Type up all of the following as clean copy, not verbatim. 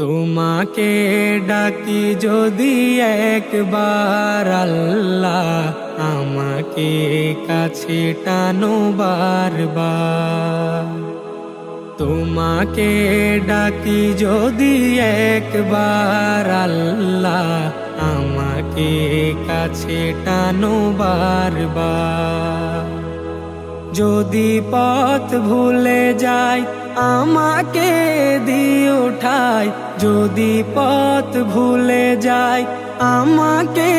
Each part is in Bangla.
তোমাকে ডাকি যদি একবার আল্লাহ, আমাকে কাছে টানো বারবার। তোমাকে ডাকি যদি একবার আল্লাহ, আমাকে কাছে টানো বারবার। যদি পথ ভুলে যাই আমাকে দিও ঠাই, যদি পথ ভুলে যাই আমাকে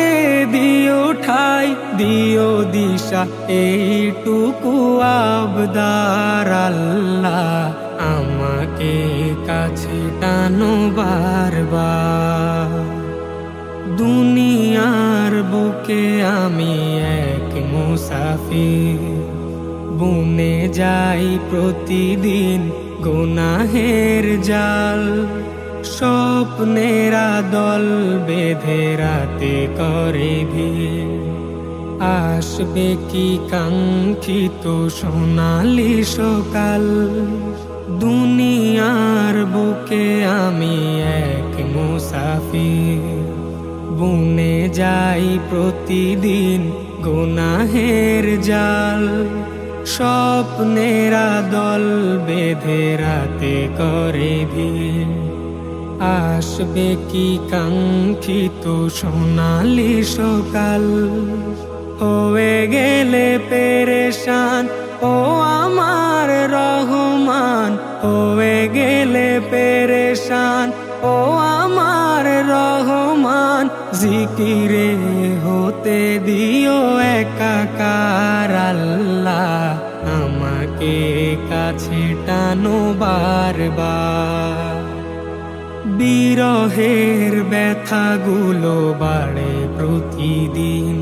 দিও ঠাই, দিও দিশা এইটুকু আবদার আল্লাহ, আমাকে কাছে টানো বারবার। দুনিয়ার বুকে আমি এক মুসাফির, বুনে যাই প্রতিদিন গুনাহের জাল। স্বপ্নেরা দল বেঁধে রাতে করে ভিড়, আসবে কি কাঙ্ক্ষিত সোনালি সকাল। দুনিয়ার বুকে আমি এক মুসাফির, বুনে যাই প্রতিদিন গুনাহের জাল। স্বপ্নেরা দল বেঁধে রাতে করে ভিড়, আসবে কি কাঙ্ক্ষিত সোনালি সকাল। হয়ে গেলে পেরেশান ও আমার রহমান, হয়ে গেলে পেরেশান ও আমার রহমান। জিকিরে হতে দিও একাকার আল্লাহ, আমাকে কাছে টানো বারবার। বিরহের ব্যথাগুলো বাড়ে প্রতিদিন,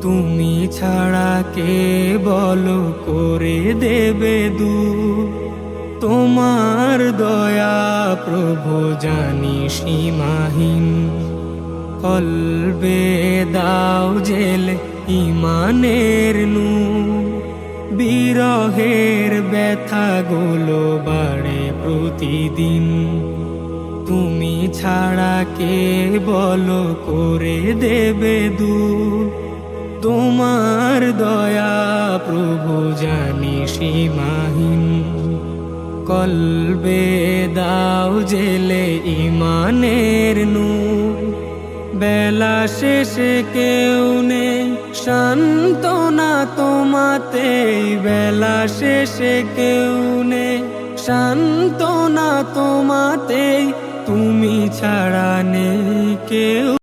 তুমি ছাড়া কে বলো করে দেবে দূর। তোমার দয়া প্রভু জানি সীমাহীন, কলবে দাও জেলে ইমানের নূর। বিরহের ব্যথাগুলো বাড়ে প্রতিদিন, তুমি ছাড়া কে বলো করে দেবে দূর। তোমার দয়া প্রভু জানি সীমাহীন, কলবে দাও জেলে ইমানের নূর। বেলা শেষে কেউ নেই সান্ত্বনা তোমাতেই, বেলা শেষে কেউ নেই সান্ত্বনা তোমাতেই, তুমি ছাড়া নেই কেউ।